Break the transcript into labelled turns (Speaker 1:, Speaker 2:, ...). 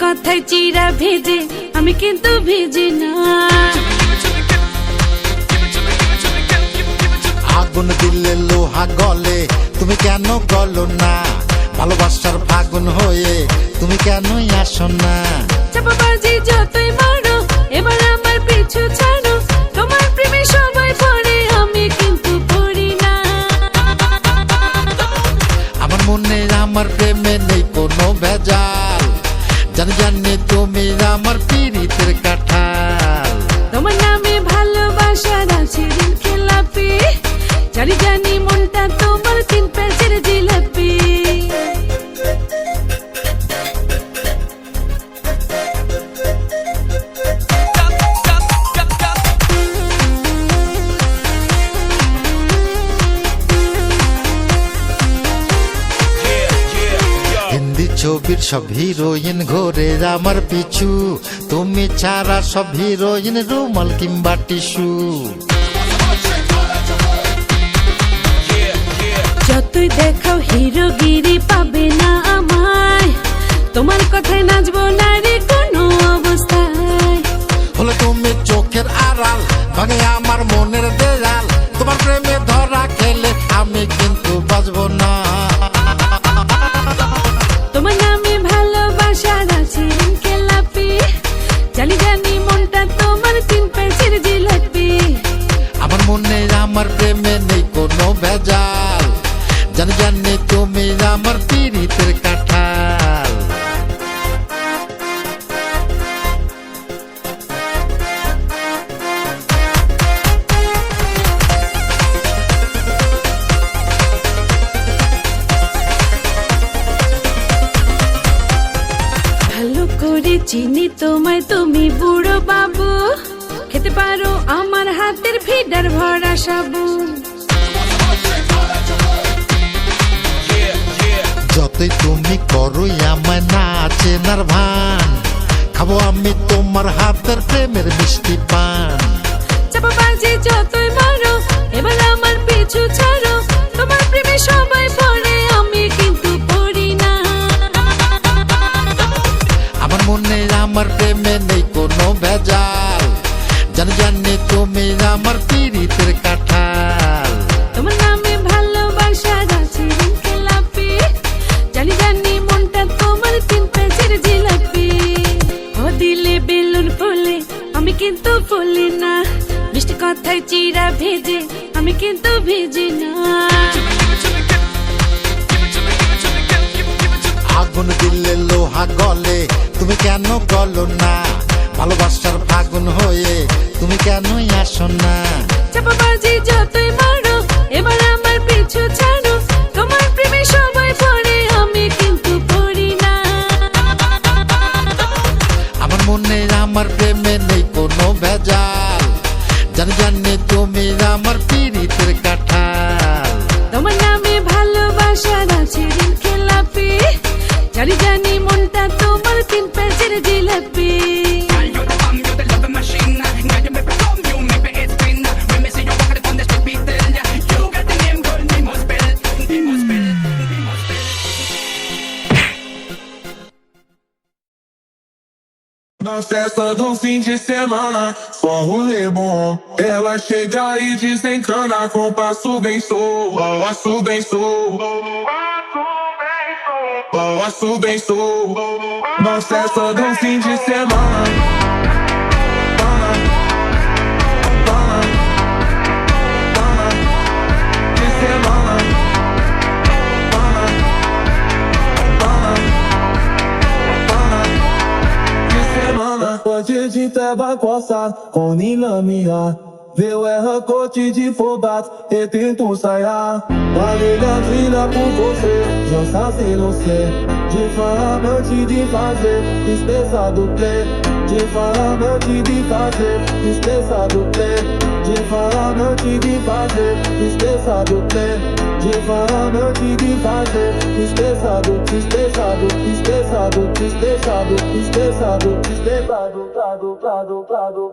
Speaker 1: কথায় চিরা ভেজে আমি কিন্তু ভিজি না।
Speaker 2: আগুন দিলে লোহা গলে, তুমি কেন গলো না? ভালোবাসার ফাগুন হয়ে তুমি কেনই আসো না?
Speaker 1: চাপাবাজি যতই মারো এবার আমার পিছু ছাড়ো, তোমার প্রেমে সবাই পড়ে আমি কিন্তু পড়ি না।
Speaker 2: আমার মনে আমার প্রেমে নেই কোনো ভেজাল, জানি জানি তুমি আমার পীড়িতের কাঁঠাল।
Speaker 1: তোমার নামে ভালোবাসার আছে দিন খেলাপি, জানি জানি মনটা তোমার 3 পেজের জিলাপি।
Speaker 2: হিন্দি ছবির সব হিরোইন ঘোরে আমার পিছু, তুমি ছাড়া সব হিরোইন রুমাল কিংবা টিস্যু।
Speaker 1: যতই দেখাও হিরোগিরি পাবে না আমায়, তোমার কথায় নাচবো না রে কোনো অবস্থায়।
Speaker 2: হলে তুমি চোখের আড়াল, ভাঙে আমার মনের দেয়াল, তোমার প্রেমে ধরা খেলে আমি কিন্তু বাঁচবো না।
Speaker 1: তোমার নামে ভালোবাসার আছে দিন খেলাপি, জানি জানি মনটা তোমার 3 পেজের জিলাপি।
Speaker 2: আমার মনে আমার প্রেমে নেই কোনো ভেজাল, জানি জানি তুমি আমার পীড়িতের কাঁঠাল।
Speaker 1: ভালো করে চিনি তোমায়, তুমি বুড়ো বাবু, খেতে পারো আমার হাতের ফিডার ভরা সাবুন।
Speaker 2: যতই তুমি করো আমায় না চেনার ভান, খাবো আমি তোমার হাতের প্রেমের মিষ্টি পান।
Speaker 1: চাপাবাজি যতই মারো এবার আমার পিছু ছাড়ো, তোমার প্রেমে সবাই পড়ে আমি কিন্তু পড়ি না।
Speaker 2: আমার মনে আমার প্রেমে নেই কোনো ভেজাল, জানি জানি তুমি আমার পীড়িতের কাঁঠাল।
Speaker 1: তোমার নামে ভালোবাসার আছে দিন খেলাপি, জানি জানি মনটা তোমার 3 পেজের জিলাপি। ও দিলে বেলুন ফুলে আমি কিন্তু ফুলি না, মিষ্টি কথায় চিরা ভেজে আমি কিন্তু ভিজি না।
Speaker 2: আগুন দিলে লোহা গলে, তুমি কেন গলো না? ভালোবাসার ফাগুন হয়ে তুমি কেনই আসো না?
Speaker 1: চাপাবাজি যতই মারো এবার আমার পিছু ছাড়ো, তোমার প্রেমে সবাই পড়ে আমি কিন্তু পড়ি না।
Speaker 2: আমার মনে আমার প্রেমে নেই কোনো ভেজাল, জানি জানি তুমি আমার পীড়িতের কাঁঠাল।
Speaker 1: তোমার নামে ভালোবাসার আছে দিন খেলাপি, জানি জানি মনটা তোমার 3 পেজের jalebi.
Speaker 3: Na festa do fim de semana, só rolê bom. Ela chega e desencana com passo bem solto, passo bem solto, passo bem solto. Na festa do fim de semana. Pode de tabacossa, com nilamia. Veu erra cote de fobat, e tento saiar. Valeu trilha por você, já sabe não sei. De faramente de fazer, espessa do play. De faramente de fazer, espessa do play. De faramente de fazer, espessa do play. De faramente de fazer, espessa do, espessa do, espessa do, espessa do, espessa do, espessa do,